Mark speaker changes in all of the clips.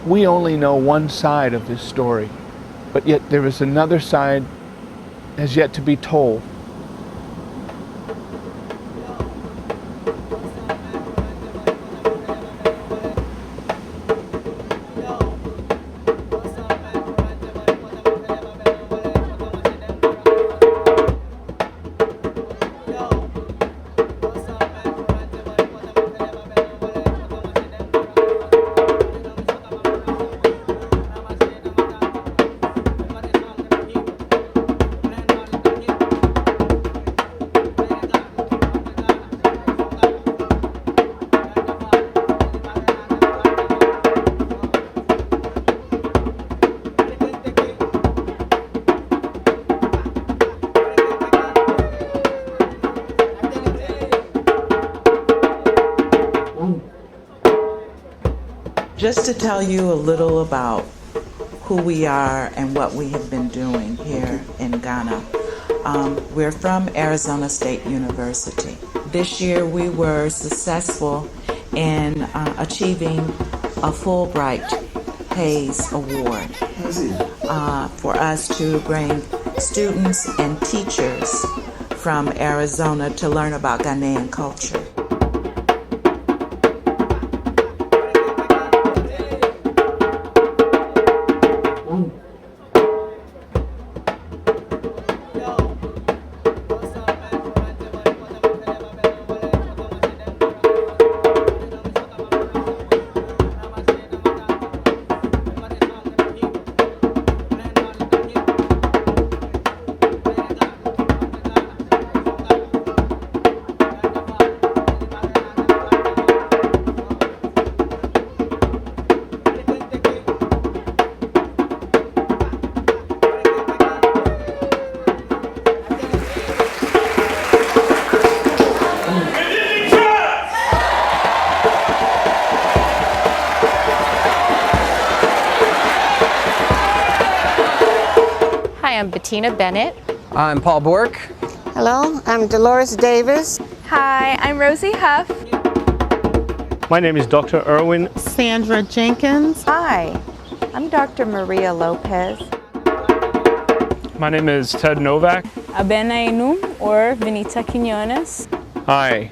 Speaker 1: We only know one side of this story, but yet there is another side as yet to be told.
Speaker 2: Just to tell you a little about who we are and what we have been doing here in Ghana. We're from Arizona State University. This year we were successful in achieving a Fulbright Hayes Award for us to bring students and teachers from Arizona to learn about Ghanaian culture.
Speaker 3: Hi, I'm Bettina Bennett.
Speaker 4: I'm Paul Bork.
Speaker 5: Hello, I'm Dolores Davis.
Speaker 6: Hi, I'm Rosie Huff.
Speaker 7: My name is Dr. Erwin.
Speaker 5: Sandra Jenkins.
Speaker 3: Hi, I'm Dr. Maria Lopez.
Speaker 7: My name is Ted Novak.
Speaker 6: Abena Inum or Benita Quinones.
Speaker 1: Hi,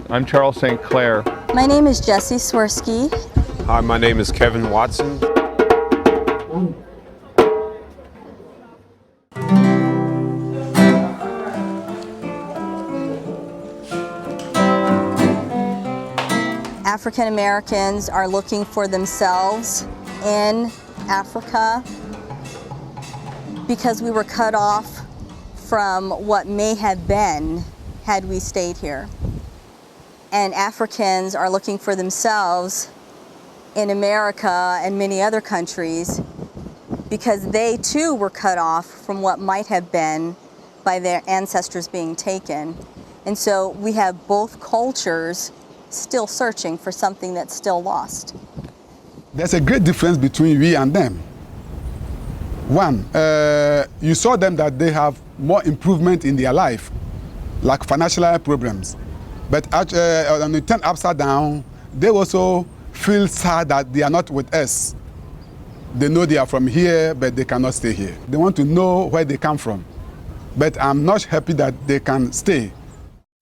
Speaker 1: I'm Charles St. Clair.
Speaker 8: My name is Jessie Swirsky.
Speaker 9: Hi, my name is Kevin Watson.
Speaker 8: African Americans are looking for themselves in Africa because we were cut off from what may have been had we stayed here. And Africans are looking for themselves in America and many other countries because they too were cut off from what might have been by their ancestors being taken. And so we have both cultures still searching for something that's still lost.
Speaker 10: There's a great difference between we and them. One, you saw them that they have more improvement in their life, like financial problems. But when you turn upside down, they also feel sad that they are not with us. They know they are from here, but they cannot stay here. They want to know where they come from. But I'm not happy that they can stay.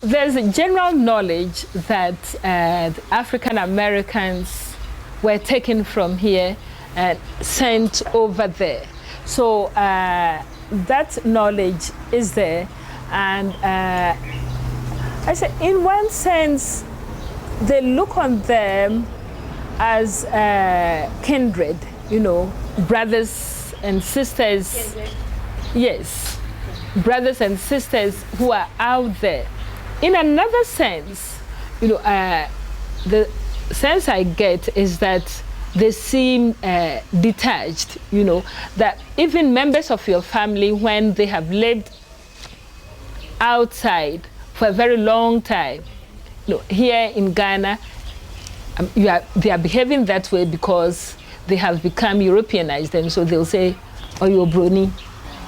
Speaker 11: There's a general knowledge that African Americans were taken from here and sent over there. So that knowledge is there. And I say, in one sense, they look on them as kindred, you know, brothers and sisters. Kindred. Yes, brothers and sisters who are out there. In another sense, you know, the sense I get is that they seem detached, you know, that even members of your family, when they have lived outside for a very long time, you know, here in Ghana, they are behaving that way because they have become Europeanized, and so they'll say, "Oh, you're Brony."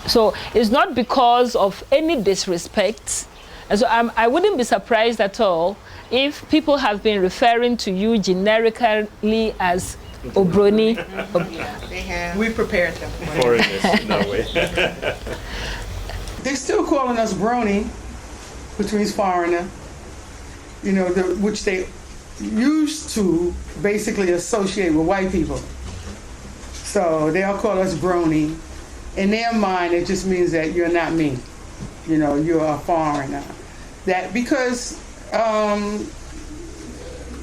Speaker 11: So it's not because of any disrespect. And so I wouldn't be surprised at all if people have been referring to you generically as Obroni.
Speaker 2: We prepared them.
Speaker 7: Foreigners, no way.
Speaker 4: They're still calling us brony, which means foreigner, you know, which they used to basically associate with white people. So they'll call us brony. In their mind, it just means that you're not me. You know, you're a foreigner. That because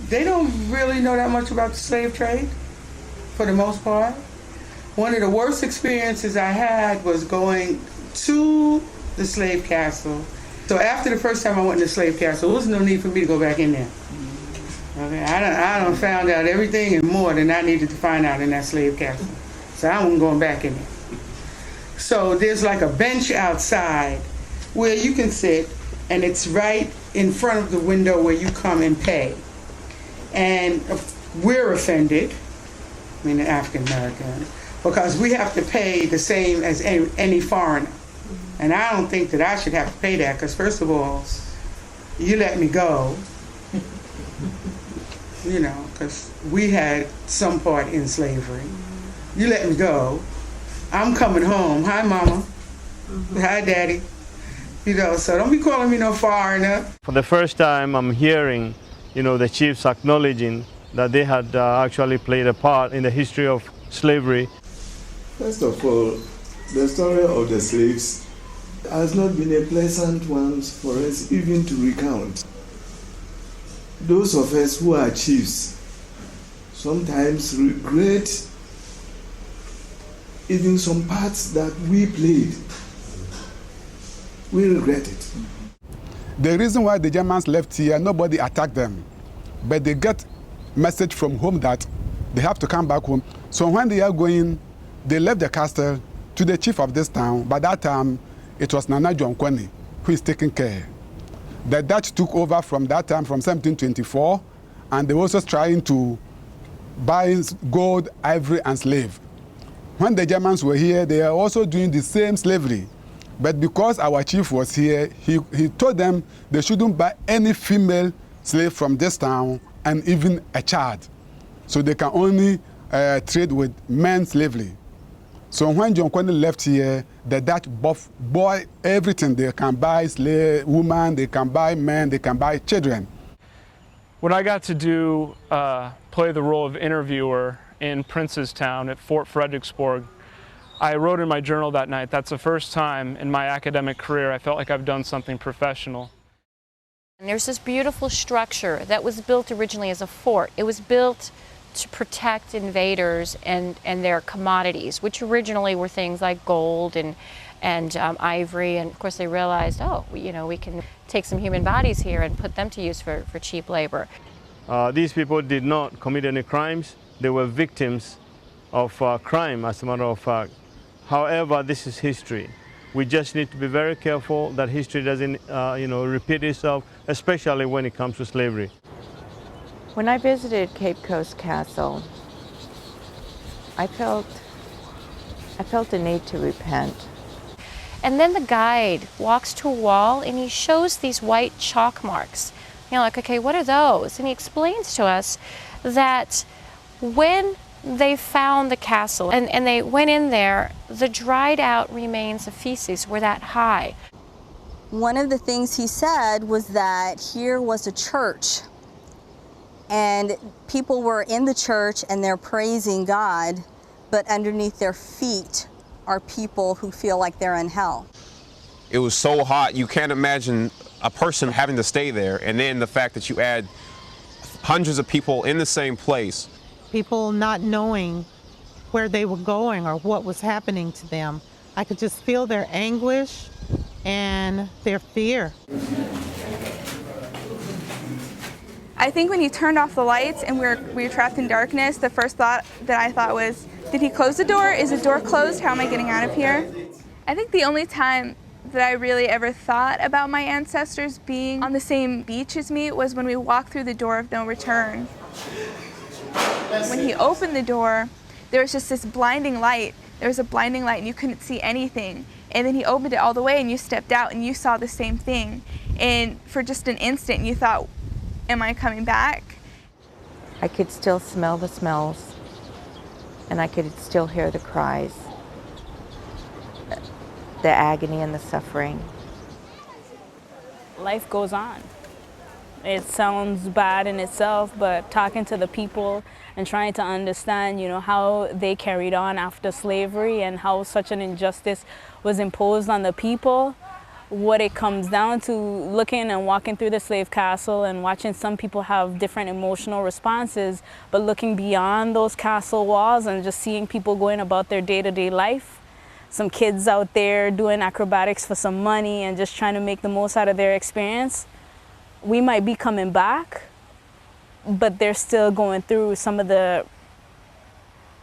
Speaker 4: they don't really know that much about the slave trade, for the most part. One of the worst experiences I had was going to the slave castle. So after the first time I went to the slave castle, there was no need for me to go back in there. Okay, I done found out everything and more than I needed to find out in that slave castle. So I wasn't going back in there. So there's like a bench outside where you can sit, and it's right in front of the window where you come and pay. And we're offended, meaning African American, because we have to pay the same as any foreigner. And I don't think that I should have to pay that, because first of all, you let me go, you know, because we had some part in slavery. You let me go. I'm coming home. Hi, Mama. Hi, Daddy. You know, so don't be calling me no foreigner.
Speaker 12: For the first time, I'm hearing, you know, the chiefs acknowledging that they had actually played a part in the history of slavery.
Speaker 13: First of all, the story of the slaves has not been a pleasant one for us even to recount. Those of us who are chiefs sometimes regret even some parts that we played. We regret it.
Speaker 10: The reason why the Germans left here, nobody attacked them. But they get message from home that they have to come back home. So when they are going, they left the castle to the chief of this town. By that time, it was Nana John Kwani who is taking care. The Dutch took over from that time, from 1724, and they were also trying to buy gold, ivory, and slave. When the Germans were here, they are also doing the same slavery. But because our chief was here, he told them they shouldn't buy any female slave from this town, and even a child. So they can only trade with men slavery. So when John Kwani left here, the Dutch bought everything. They can buy slave, women, they can buy men, they can buy children.
Speaker 7: When I got to play the role of interviewer in Princestown at Fort Fredericksburg, I wrote in my journal that night, that's the first time in my academic career I felt like I've done something professional.
Speaker 3: And there's this beautiful structure that was built originally as a fort. It was built to protect invaders and their commodities, which originally were things like gold and ivory. And of course they realized, oh, you know, we can take some human bodies here and put them to use for cheap labor.
Speaker 12: These people did not commit any crimes. They were victims of crime, as a matter of fact. However, this is history. We just need to be very careful that history doesn't, repeat itself, especially when it comes to slavery.
Speaker 3: When I visited Cape Coast Castle, I felt a need to repent. And then the guide walks to a wall and he shows these white chalk marks. You know, like, okay, what are those? And he explains to us that when they found the castle and they went in there, the dried out remains of feces were that high.
Speaker 8: One of the things he said was that here was a church and people were in the church and they're praising God, but underneath their feet are people who feel like they're in hell.
Speaker 9: It was so hot, you can't imagine a person having to stay there, and then the fact that you add hundreds of people in the same place.
Speaker 5: People not knowing where they were going or what was happening to them. I could just feel their anguish and their fear.
Speaker 6: I think when he turned off the lights and we were trapped in darkness, the first thought that I thought was, did he close the door? Is the door closed? How am I getting out of here? I think the only time that I really ever thought about my ancestors being on the same beach as me was when we walked through the door of no return. When he opened the door, there was just this blinding light. There was a blinding light and you couldn't see anything. And then he opened it all the way and you stepped out and you saw the same thing. And for just an instant you thought, am I coming back?
Speaker 3: I could still smell the smells and I could still hear the cries, the agony and the suffering.
Speaker 14: Life goes on. It sounds bad in itself, but talking to the people and trying to understand, how they carried on after slavery and how such an injustice was imposed on the people, what it comes down to, looking and walking through the slave castle and watching some people have different emotional responses, but looking beyond those castle walls and just seeing people going about their day-to-day life. Some kids out there doing acrobatics for some money and just trying to make the most out of their experience. We might be coming back, but they're still going through some of the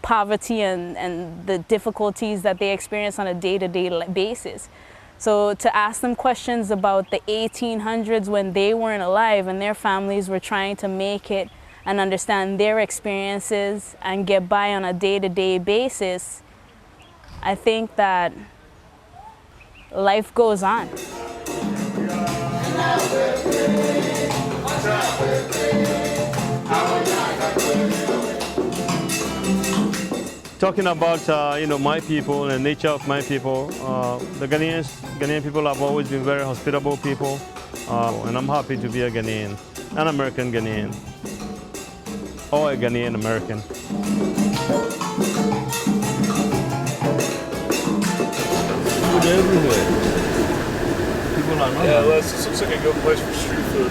Speaker 14: poverty and the difficulties that they experience on a day-to-day basis. So to ask them questions about the 1800s when they weren't alive and their families were trying to make it and understand their experiences and get by on a day-to-day basis, I think that life goes on.
Speaker 12: Talking about my people and nature of my people, the Ghanaian people have always been very hospitable people, and I'm happy to be a Ghanaian, an American Ghanaian, or a Ghanaian American. Food everywhere. People are not.
Speaker 15: Yeah, this looks like a good place for street food.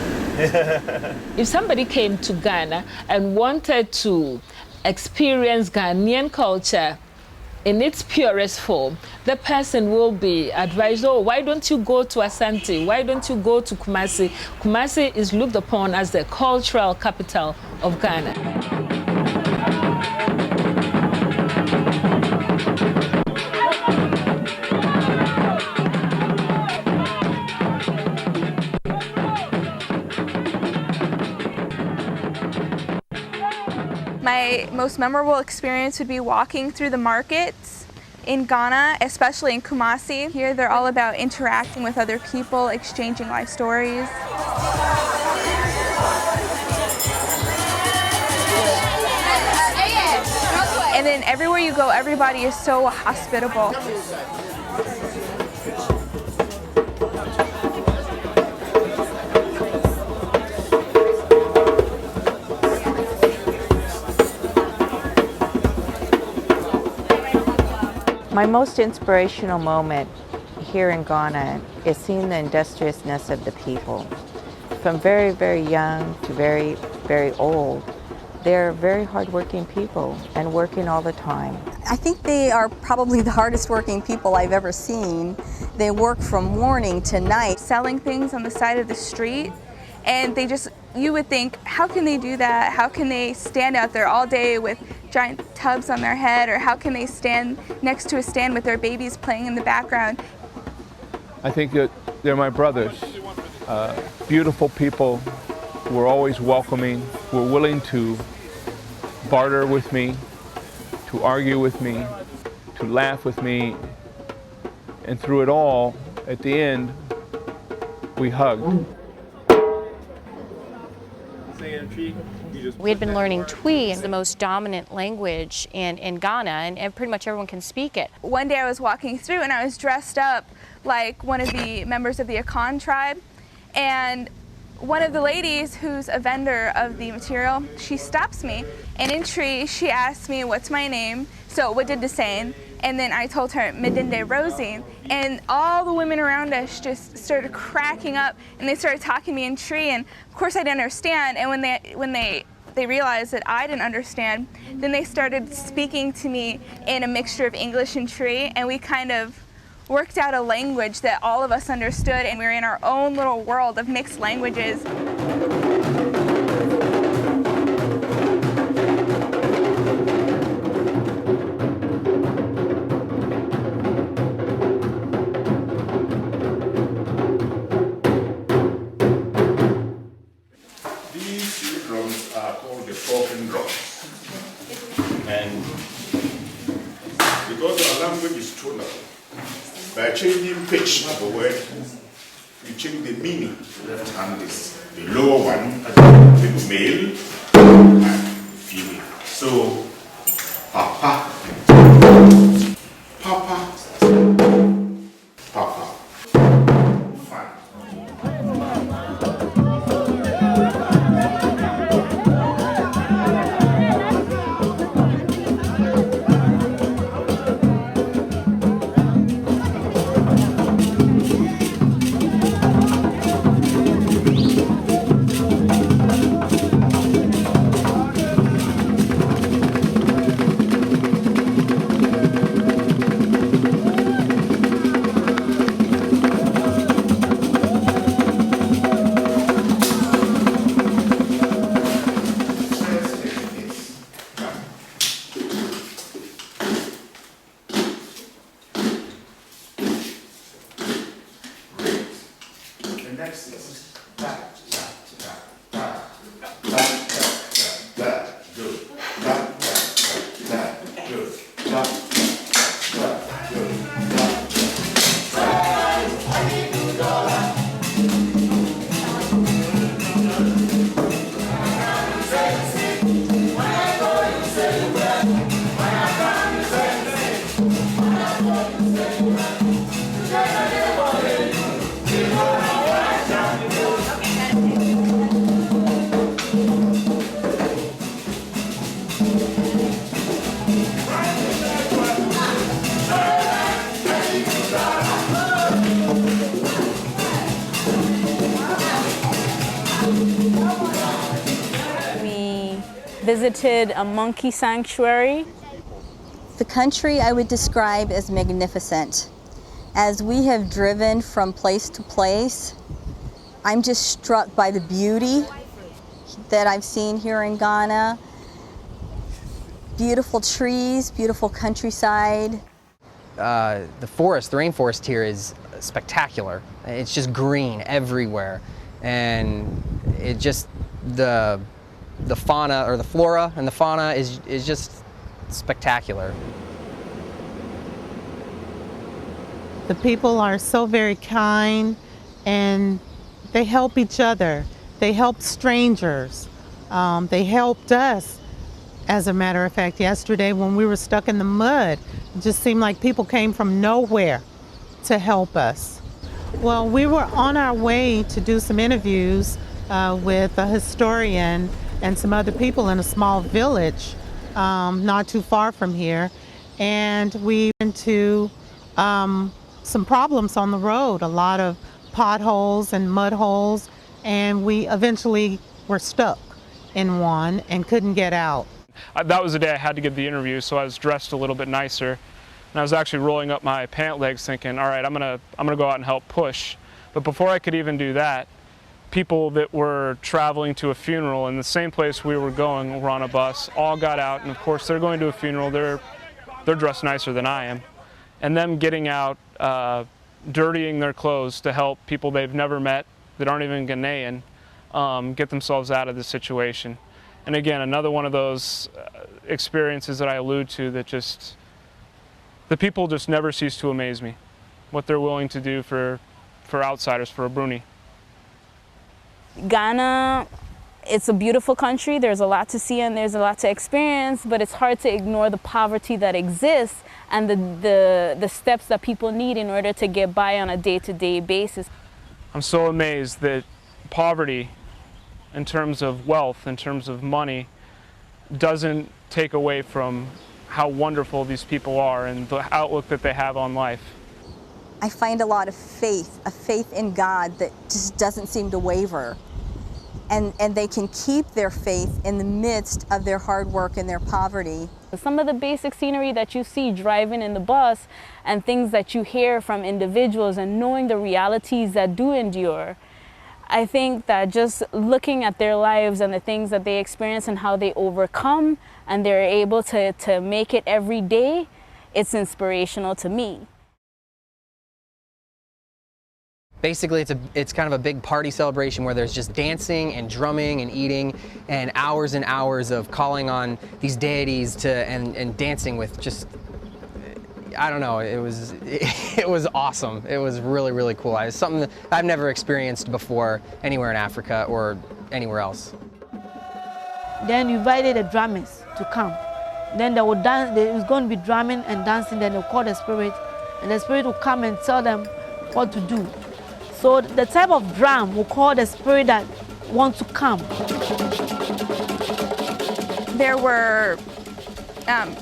Speaker 11: If somebody came to Ghana and wanted to experience Ghanaian culture in its purest form, the person will be advised, oh, why don't you go to Asante? Why don't you go to Kumasi? Kumasi is looked upon as the cultural capital of Ghana.
Speaker 6: My most memorable experience would be walking through the markets in Ghana, especially in Kumasi. Here they're all about interacting with other people, exchanging life stories. And then everywhere you go, everybody is so hospitable.
Speaker 3: My most inspirational moment here in Ghana is seeing the industriousness of the people. From very, very young to very, very old, they're very hardworking people and working all the time.
Speaker 8: I think they are probably the hardest working people I've ever seen. They work from morning to night.
Speaker 6: Selling things on the side of the street, and you would think, how can they do that? How can they stand out there all day with giant tubs on their head, or how can they stand next to a stand with their babies playing in the background?
Speaker 1: I think that they're my brothers, beautiful people who are always welcoming, who are willing to barter with me, to argue with me, to laugh with me, and through it all, at the end, we hugged.
Speaker 16: We had been learning Twi, the most dominant language in Ghana, and pretty much everyone can speak it.
Speaker 6: One day I was walking through and I was dressed up like one of the members of the Akan tribe, and one of the ladies who's a vendor of the material, she stops me, and in Twi she asks me what's my name, so what did the saying, and then I told her Medinde Rosie, and all the women around us just started cracking up, and they started talking to me in Twi, and of course I didn't understand, and when they realized that I didn't understand, then they started speaking to me in a mixture of English and Twi, and we kind of worked out a language that all of us understood, and we were in our own little world of mixed languages.
Speaker 17: These drums are called the talking drums. And because our language is tonal, by changing pitch of a word, you change the meaning. The left hand is the lower one, the male and female. So, papa next is ta, ta, ta, ta, ta, ta, ta, good, ta, ta, ta, ta, good, ta, ta, ta, good,
Speaker 14: We visited a monkey sanctuary.
Speaker 8: The country I would describe as magnificent. As we have driven from place to place, I'm just struck by the beauty that I've seen here in Ghana. Beautiful trees, beautiful countryside.
Speaker 18: The forest, the rainforest here is spectacular. It's just green everywhere. And it just, the fauna, or the flora and the fauna is just spectacular.
Speaker 5: The people are so very kind, and they help each other. They help strangers. They helped us. As a matter of fact, yesterday when we were stuck in the mud, it just seemed like people came from nowhere to help us. Well, we were on our way to do some interviews with a historian and some other people in a small village not too far from here. And we went into some problems on the road, a lot of potholes and mud holes, and we eventually were stuck in one and couldn't get out.
Speaker 7: That was the day I had to give the interview, so I was dressed a little bit nicer. And I was actually rolling up my pant legs thinking, all right, I'm gonna go out and help push. But before I could even do that, people that were traveling to a funeral in the same place we were going were on a bus, all got out, and of course they're going to a funeral, they're dressed nicer than I am. And them getting out, dirtying their clothes to help people they've never met that aren't even Ghanaian get themselves out of the situation. And again, another one of those experiences that I allude to that just, the people just never cease to amaze me. What they're willing to do for outsiders, for a Bruni.
Speaker 14: Ghana, it's a beautiful country. There's a lot to see and there's a lot to experience, but it's hard to ignore the poverty that exists and the steps that people need in order to get by on a day-to-day basis.
Speaker 7: I'm so amazed that poverty, in terms of wealth, in terms of money, doesn't take away from how wonderful these people are and the outlook that they have on life.
Speaker 8: I find a lot of faith, a faith in God that just doesn't seem to waver. And they can keep their faith in the midst of their hard work and their poverty.
Speaker 14: Some of the basic scenery that you see driving in the bus and things that you hear from individuals and knowing the realities that do endure, I think that just looking at their lives and the things that they experience and how they overcome and they're able to make it every day, it's inspirational to me.
Speaker 18: Basically, it's kind of a big party celebration where there's just dancing and drumming and eating and hours of calling on these deities and dancing with just, I don't know, it was awesome. It was really, really cool. It's something that I've never experienced before anywhere in Africa or anywhere else.
Speaker 19: Then you invited the drummers to come. Then they would dance, there was going to be drumming and dancing, then they'll call the spirit, and the spirit will come and tell them what to do. So the type of drum will call the spirit that wants to come.
Speaker 6: There were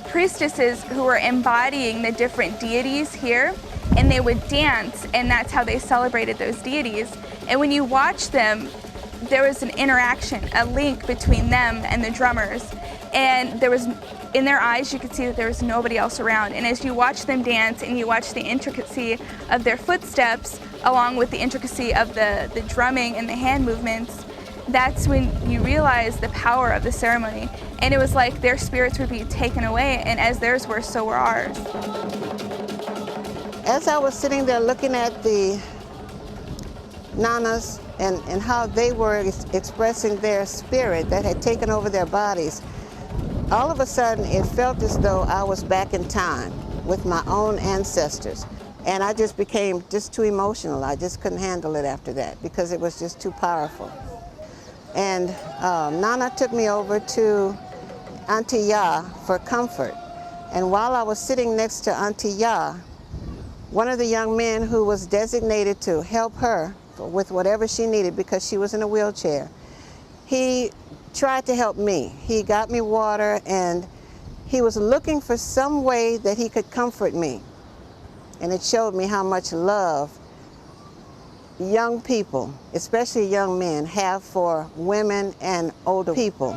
Speaker 6: priestesses who were embodying the different deities here, and they would dance, and that's how they celebrated those deities. And when you watch them, there was an interaction, a link between them and the drummers. And there was, in their eyes, you could see that there was nobody else around. And as you watch them dance and you watch the intricacy of their footsteps, along with the intricacy of the drumming and the hand movements, that's when you realize the power of the ceremony. And it was like their spirits would be taken away, and as theirs were, so were ours.
Speaker 20: As I was sitting there looking at the nanas and how they were expressing their spirit that had taken over their bodies, all of a sudden it felt as though I was back in time with my own ancestors. And I just became just too emotional. I just couldn't handle it after that because it was just too powerful. And Nana took me over to Auntie Ya for comfort. And while I was sitting next to Auntie Ya, one of the young men who was designated to help her with whatever she needed because she was in a wheelchair, he tried to help me. He got me water and he was looking for some way that he could comfort me. And it showed me how much love young people, especially young men, have for women and older people.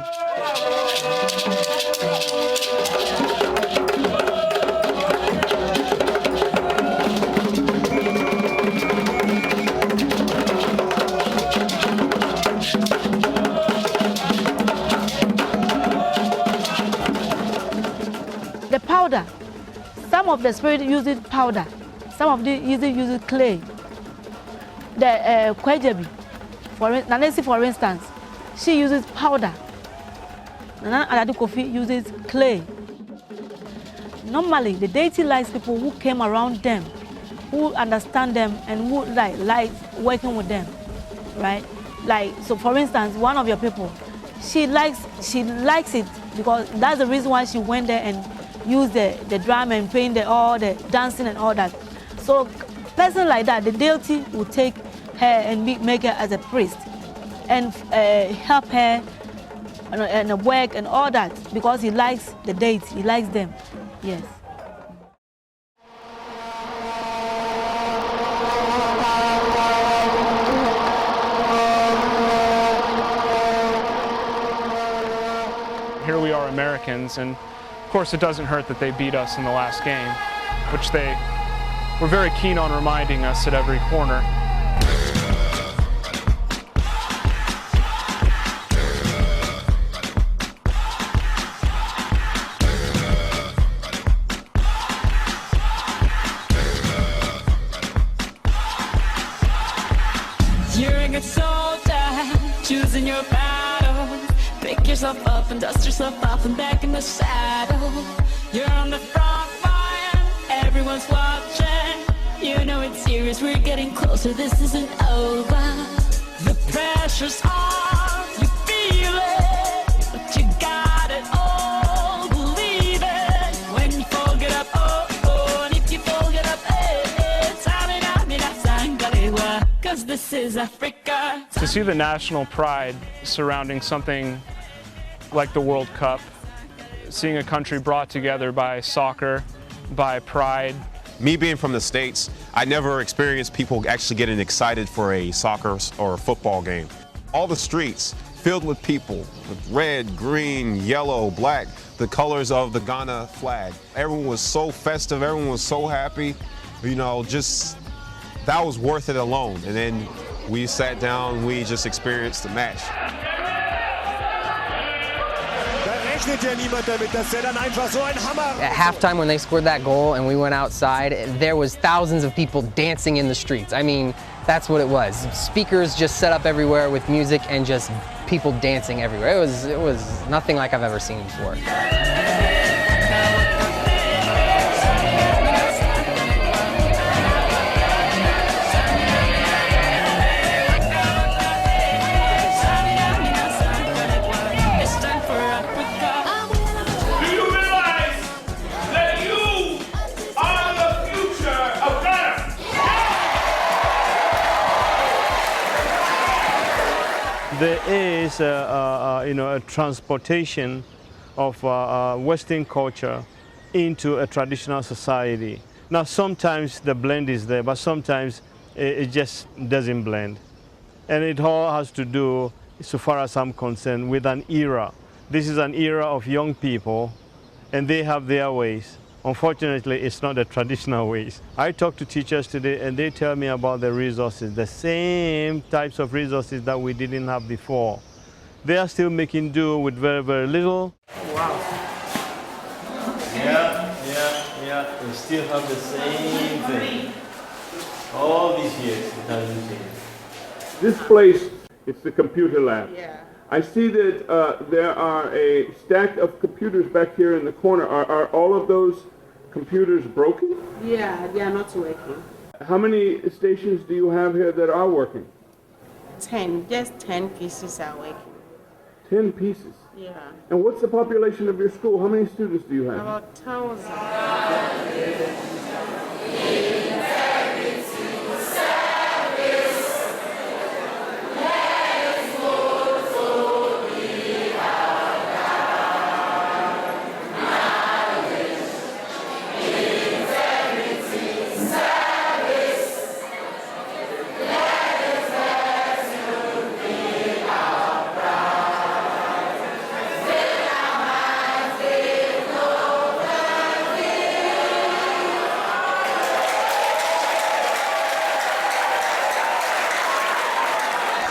Speaker 19: The powder, some of the spirit uses powder, some of them uses clay. The Kwajabi, Nanesi for instance, she uses powder. Nana Adadu Kofi uses clay. Normally, the deity likes people who came around them, who understand them and who like working with them, right? Like, so for instance, one of your people, she likes it because that's the reason why she went there and used the drum and playing all the dancing and all that. So person like that, the deity will take her and make her as a priest and help her and work and all that because he likes the deity, he likes them, yes.
Speaker 7: Here we are Americans, and of course it doesn't hurt that they beat us in the last game, which they were very keen on reminding us at every corner.
Speaker 21: You're a good soldier, choosing your battle. Pick yourself up and dust yourself off and back in the saddle. You're on the front line, everyone's watching. You know it's serious, we're getting closer, this isn't over. The pressure's on, you feel it, but you got it all, believe it. When you fall, get up, oh, oh, and if you fall, get up, cause this is Africa.
Speaker 7: To see the national pride surrounding something like the World Cup, seeing a country brought together by soccer, by pride.
Speaker 9: Me being from the States, I never experienced people actually getting excited for a soccer or a football game. All the streets filled with people with red, green, yellow, black, the colors of the Ghana flag. Everyone was so festive, everyone was so happy, you know, just that was worth it alone. And then we sat down, we just experienced the match.
Speaker 18: At halftime when they scored that goal and we went outside, there was thousands of people dancing in the streets. I mean, that's what it was. Speakers just set up everywhere with music and just people dancing everywhere. It was nothing like I've ever seen before.
Speaker 12: There is a transportation of Western culture into a traditional society. Now sometimes the blend is there, but sometimes it just doesn't blend. And it all has to do, so far as I'm concerned, with an era. This is an era of young people and they have their ways. Unfortunately, it's not the traditional ways. I talk to teachers today and they tell me about the resources, the same types of resources that we didn't have before. They are still making do with very, very little.
Speaker 22: Wow.
Speaker 12: Yeah. We still have the same thing. All these years, it hasn't changed.
Speaker 1: This place, it's the computer lab. Yeah. I see that there are a stack of computers back here in the corner. Are all of those computers broken?
Speaker 2: Yeah, they are not working.
Speaker 1: How many stations do you have here that are working?
Speaker 2: 10, just 10 pieces are working.
Speaker 1: 10 pieces?
Speaker 2: Yeah.
Speaker 1: And what's the population of your school? How many students do you have?
Speaker 2: About 1,000.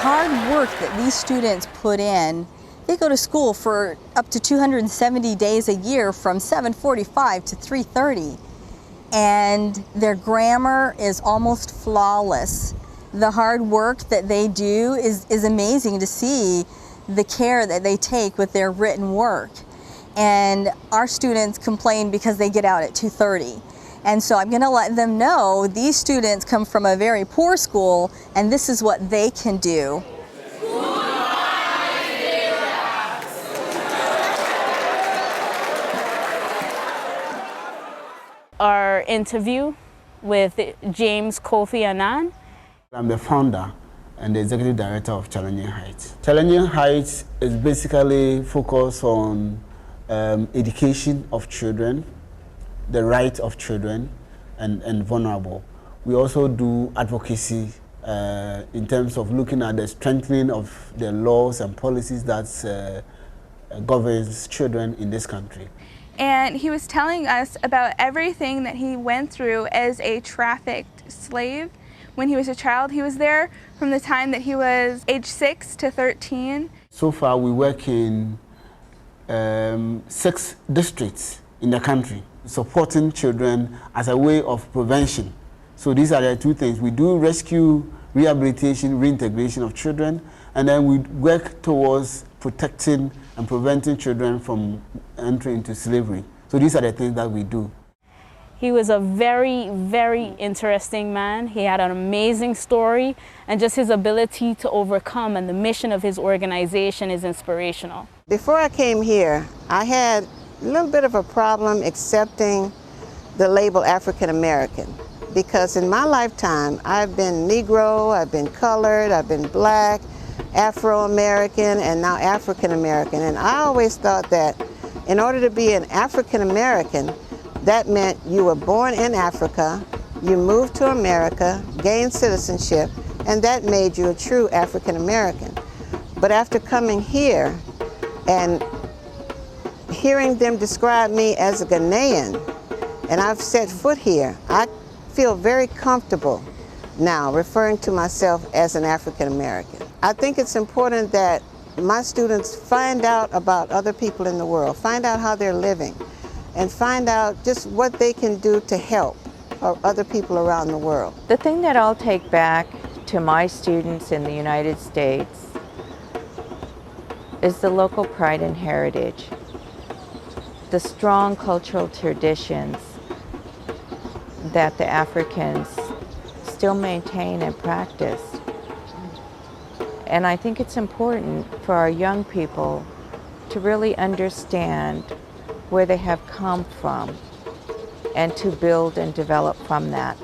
Speaker 8: Hard work that these students put in. They go to school for up to 270 days a year from 7:45 to 3:30, and their grammar is almost flawless. The hard work that they do is amazing to see, the care that they take with their written work. And our students complain because they get out at 2:30. And so I'm going to let them know these students come from a very poor school, and this is what they can do.
Speaker 14: Our interview with James Kofi Annan.
Speaker 22: I'm the founder and the executive director of Challenging Heights. Challenging Heights is basically focused on education of children, the rights of children and vulnerable. We also do advocacy in terms of looking at the strengthening of the laws and policies that governs children in this country.
Speaker 6: And he was telling us about everything that he went through as a trafficked slave. When he was a child, he was there from the time that he was age 6 to 13.
Speaker 22: So far we work in 6 districts in the country, supporting children as a way of prevention. So these are the 2 things. We do rescue, rehabilitation, reintegration of children, and then we work towards protecting and preventing children from entering into slavery. So these are the things that we do.
Speaker 14: He was a very, very interesting man. He had an amazing story, and just his ability to overcome and the mission of his organization is inspirational.
Speaker 20: Before I came here, I had a little bit of a problem accepting the label African American, because in my lifetime I've been Negro, I've been colored, I've been black, Afro-American, and now African American. And I always thought that in order to be an African American, that meant you were born in Africa, you moved to America, gained citizenship, and that made you a true African American. But after coming here and hearing them describe me as a Ghanaian, and I've set foot here, I feel very comfortable now referring to myself as an African American. I think it's important that my students find out about other people in the world, find out how they're living, and find out just what they can do to help other people around the world.
Speaker 3: The thing that I'll take back to my students in the United States is the local pride and heritage, the strong cultural traditions that the Africans still maintain and practice. And I think it's important for our young people to really understand where they have come from and to build and develop from that.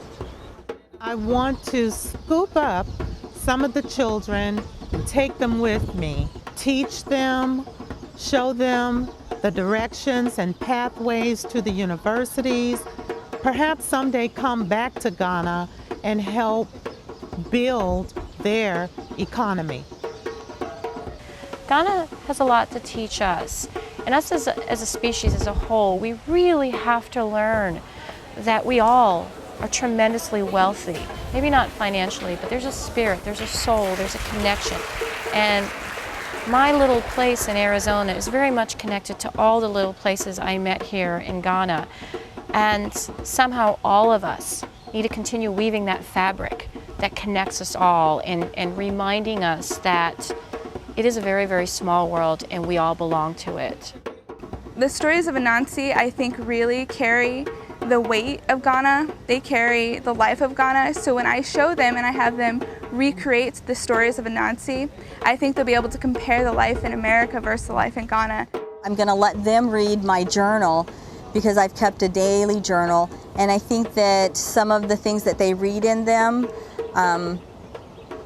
Speaker 5: I want to scoop up some of the children, take them with me, teach them, show them the directions and pathways to the universities, perhaps someday come back to Ghana and help build their economy.
Speaker 16: Ghana has a lot to teach us. And us as a species as a whole, we really have to learn that we all are tremendously wealthy. Maybe not financially, but there's a spirit, there's a soul, there's a connection. And my little place in Arizona is very much connected to all the little places I met here in Ghana. And somehow all of us need to continue weaving that fabric that connects us all and reminding us that it is a very, very small world and we all belong to it.
Speaker 6: The stories of Anansi, I think, really carry the weight of Ghana. They carry the life of Ghana. So when I show them and I have them recreate the stories of Anansi, I think they'll be able to compare the life in America versus the life in Ghana.
Speaker 8: I'm going to let them read my journal because I've kept a daily journal, and I think that some of the things that they read in them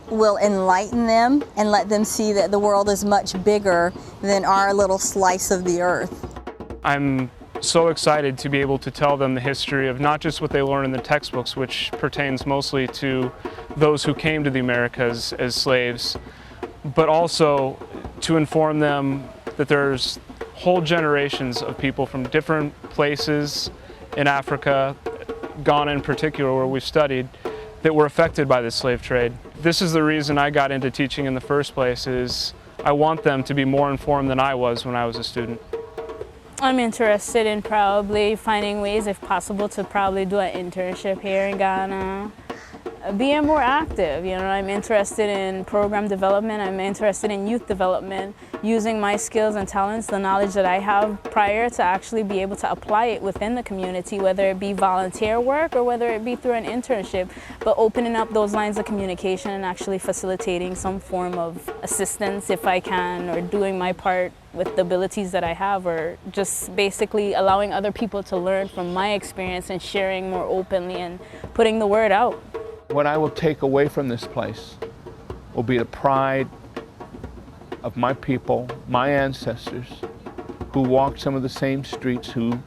Speaker 8: will enlighten them and let them see that the world is much bigger than our little slice of the earth.
Speaker 7: I'm so excited to be able to tell them the history of not just what they learn in the textbooks, which pertains mostly to those who came to the Americas as slaves, but also to inform them that there's whole generations of people from different places in Africa, Ghana in particular, where we've studied, that were affected by the slave trade. This is the reason I got into teaching in the first place, is I want them to be more informed than I was when I was a student.
Speaker 14: I'm interested in probably finding ways, if possible, to probably do an internship here in Ghana. Being more active, you know, I'm interested in program development, I'm interested in youth development, using my skills and talents, the knowledge that I have prior, to actually be able to apply it within the community, whether it be volunteer work or whether it be through an internship, but opening up those lines of communication and actually facilitating some form of assistance if I can, or doing my part with the abilities that I have, or just basically allowing other people to learn from my experience and sharing more openly and putting the word out.
Speaker 1: What I will take away from this place will be the pride of my people, my ancestors, who walked some of the same streets, who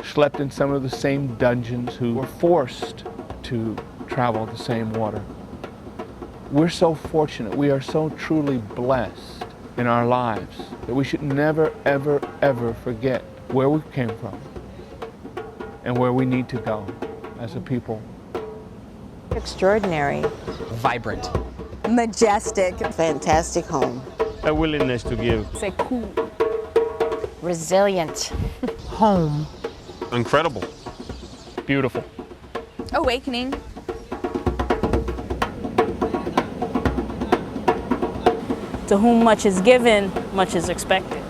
Speaker 1: slept in some of the same dungeons, who were forced to travel the same water. We're so fortunate, we are so truly blessed in our lives that we should never, ever, ever forget where we came from and where we need to go as a people.
Speaker 3: Extraordinary.
Speaker 18: Vibrant.
Speaker 20: Majestic. Fantastic home.
Speaker 12: A willingness to give.
Speaker 14: Say cool.
Speaker 16: Resilient.
Speaker 5: Home.
Speaker 9: Incredible.
Speaker 7: Beautiful.
Speaker 6: Awakening.
Speaker 14: To whom much is given, much is expected.